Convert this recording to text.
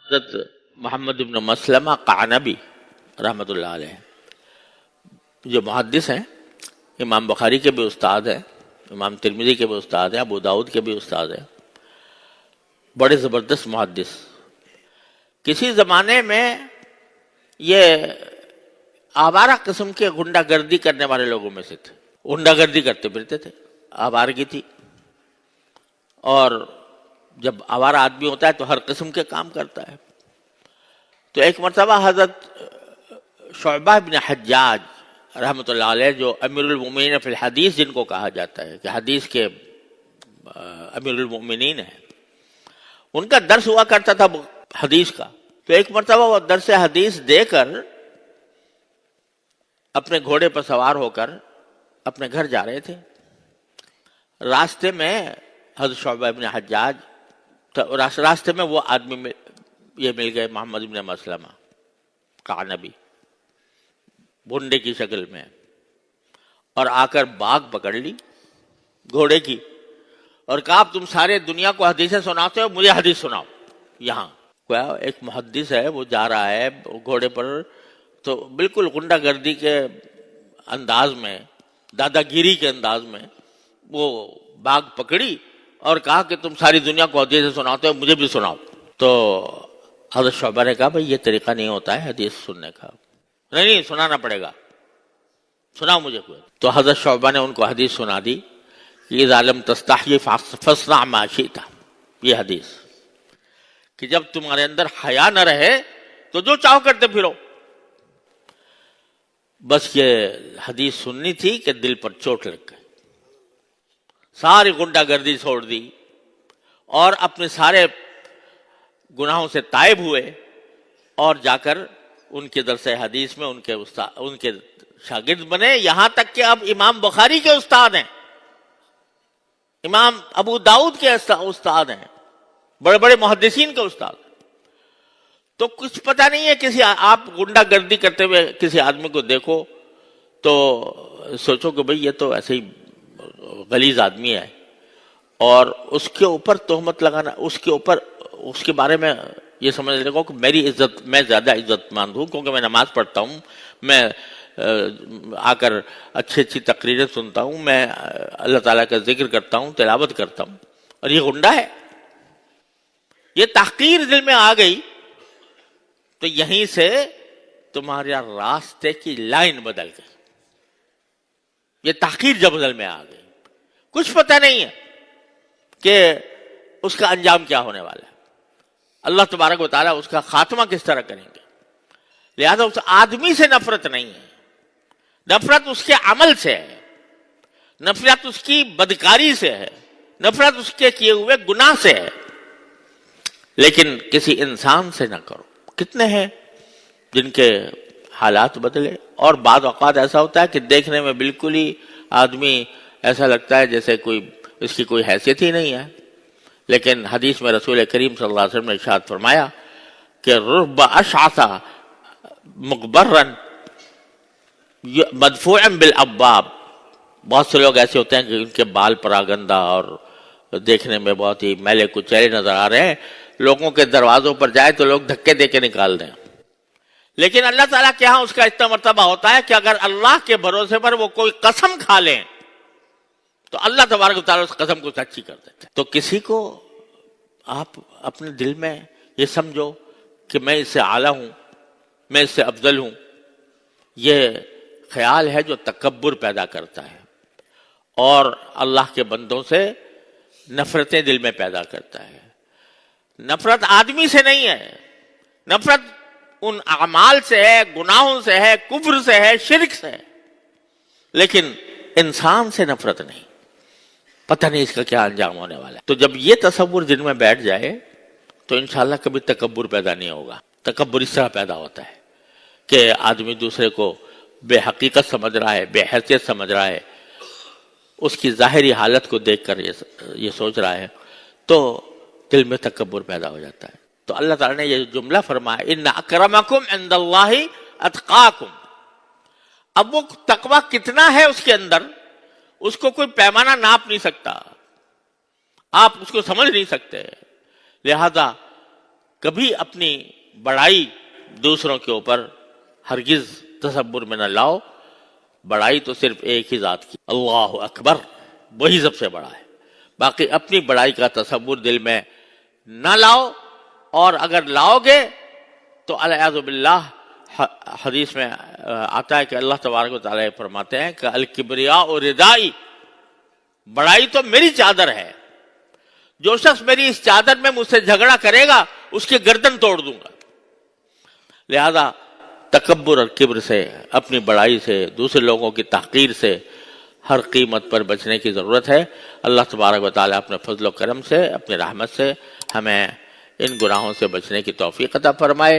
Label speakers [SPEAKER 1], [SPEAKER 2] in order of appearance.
[SPEAKER 1] حضرت محمد بن مسلمہ قعنبی رحمۃ اللہ علیہ جو محدث ہیں، امام بخاری کے بھی استاد ہیں، امام ترمذی کے بھی استاد ہیں، ابو داؤد کے بھی استاد ہیں، بڑے زبردست محدث. کسی زمانے میں یہ آوارہ قسم کے غنڈہ گردی کرنے والے لوگوں میں سے تھے. غنڈہ گردی کرتے پھرتے تھے، آوارگی تھی. اور جب آوارہ آدمی ہوتا ہے تو ہر قسم کے کام کرتا ہے. تو ایک مرتبہ حضرت شعبہ بن حجاج رحمۃ اللہ علیہ، جو امیر المؤمنین فی الحدیث جن کو کہا جاتا ہے کہ حدیث کے امیر المؤمنین ہیں، ان کا درس ہوا کرتا تھا حدیث کا. تو ایک مرتبہ وہ درس حدیث دے کر اپنے گھوڑے پر سوار ہو کر اپنے گھر جا رہے تھے. راستے میں حضرت شعبہ بن حجاج، راستے میں وہ آدمی یہ مل گئے، محمد بن مسلمہ قعنبی، بھنڈے کی شکل میں، اور آ کر باگ پکڑ لی گھوڑے کی اور کہا اب تم سارے دنیا کو حدیثیں سناتے ہو، مجھے حدیث سناؤ. یہاں ایک محدث ہے، وہ جا رہا ہے گھوڑے پر، تو بالکل غنڈہ گردی کے انداز میں، دادا گیری کے انداز میں وہ باگ پکڑی اور کہا کہ تم ساری دنیا کو حدیثیں سناتے ہو، مجھے بھی سناؤ. تو حضرت شعبہ نے کہا بھائی یہ طریقہ نہیں ہوتا ہے حدیث سننے کا. نہیں سنانا پڑے گا، سناؤ مجھے کوئی. تو حضرت شعبہ نے ان کو حدیث سنا دی کہ اذا لم تستحی فاصنع ما شئت. یہ حدیث کہ جب تمہارے اندر حیا نہ رہے تو جو چاہو کرتے پھرو. بس یہ حدیث سننی تھی کہ دل پر چوٹ لگ گئی. ساری غنڈہ گردی چھوڑ دی اور اپنے سارے گناہوں سے تائب ہوئے اور جا کر ان کے درس حدیث میں ان کے شاگرد بنے. یہاں تک کہ اب امام بخاری کے استاد ہیں، امام ابو داؤد کے استاد ہیں، بڑے بڑے محدثین کے استاد. تو کچھ پتہ نہیں ہے، کسی آپ غنڈہ گردی کرتے ہوئے کسی آدمی کو دیکھو تو سوچو کہ بھئی یہ تو ایسے ہی غلیظ آدمی ہے، اور اس کے اوپر تہمت لگانا، اس کے بارے میں یہ سمجھ لگو کہ میری عزت، میں زیادہ عزت مند ہوں کیونکہ میں نماز پڑھتا ہوں، میں آ کر اچھی اچھی تقریریں سنتا ہوں، میں اللہ تعالیٰ کا ذکر کرتا ہوں، تلاوت کرتا ہوں، اور یہ غنڈہ ہے. یہ تحقیر دل میں آ گئی تو یہیں سے تمہارے راستے کی لائن بدل گئی. یہ تحقیر جب دل میں آ گئی، کچھ پتہ نہیں ہے کہ اس کا انجام کیا ہونے والا ہے، اللہ تبارک و تعالیٰ اس کا خاتمہ کس طرح کریں گے. لہذا اس آدمی سے نفرت نہیں ہے، نفرت اس کے عمل سے ہے، نفرت اس کی بدکاری سے ہے، نفرت اس کے کیے ہوئے گناہ سے ہے، لیکن کسی انسان سے نہ کرو. کتنے ہیں جن کے حالات بدلے، اور بعض اوقات ایسا ہوتا ہے کہ دیکھنے میں بالکل ہی آدمی ایسا لگتا ہے جیسے اس کی کوئی حیثیت ہی نہیں ہے، لیکن حدیث میں رسول کریم صلی اللہ علیہ وسلم نے ارشاد فرمایا کہ رب اشعث مغبرا مدفوع بالابواب. بہت سے لوگ ایسے ہوتے ہیں کہ ان کے بال پراگندہ اور دیکھنے میں بہت ہی میلے کچیلے نظر آ رہے ہیں، لوگوں کے دروازوں پر جائے تو لوگ دھکے دے کے نکال دیں. لیکن اللہ تعالیٰ کے ہاں اس کا اتنا مرتبہ ہوتا ہے کہ اگر اللہ کے بھروسے پر وہ کوئی قسم کھا لیں تو اللہ تبارک و تعالیٰ اس قسم کو سچی کر دیتے ہیں. تو کسی کو آپ اپنے دل میں یہ سمجھو کہ میں اس سے اعلیٰ ہوں، میں اس سے افضل ہوں، یہ خیال ہے جو تکبر پیدا کرتا ہے اور اللہ کے بندوں سے نفرتیں دل میں پیدا کرتا ہے. نفرت آدمی سے نہیں ہے، نفرت ان اعمال سے ہے، گناہوں سے ہے، کفر سے ہے، شرک سے ہے، لیکن انسان سے نفرت نہیں. پتہ نہیں اس کا کیا انجام ہونے والا ہے. تو جب یہ تصور دل میں بیٹھ جائے تو انشاءاللہ کبھی تکبر پیدا نہیں ہوگا. تکبر اس طرح پیدا ہوتا ہے کہ آدمی دوسرے کو بے حقیقت سمجھ رہا ہے، بے حیثیت سمجھ رہا ہے، اس کی ظاہری حالت کو دیکھ کر یہ سوچ رہا ہے، تو دل میں تکبر پیدا ہو جاتا ہے. تو اللہ تعالیٰ نے یہ جملہ فرمایا ان اکرمکم عند اللہ اتقاکم. اب وہ تقوی کتنا ہے اس کے اندر، اس کو کوئی پیمانہ ناپ نہیں سکتا، آپ اس کو سمجھ نہیں سکتے. لہذا کبھی اپنی بڑائی دوسروں کے اوپر ہرگز تصور میں نہ لاؤ. بڑائی تو صرف ایک ہی ذات کی، اللہ اکبر، وہی سب سے بڑا ہے. باقی اپنی بڑائی کا تصور دل میں نہ لاؤ، اور اگر لاؤ گے تو العیاذ باللہ حدیث میں آتا ہے کہ اللہ تبارک و تعالیٰ فرماتے ہیں کہ الکبریاء ردائی، بڑائی تو میری چادر ہے، جو شخص میری اس چادر میں مجھ سے جھگڑا کرے گا اس کی گردن توڑ دوں گا. لہذا تکبر اور کبر سے، اپنی بڑائی سے، دوسرے لوگوں کی تحقیر سے ہر قیمت پر بچنے کی ضرورت ہے. اللہ تبارک و تعالیٰ اپنے فضل و کرم سے، اپنی رحمت سے ہمیں ان گناہوں سے بچنے کی توفیق عطا فرمائے.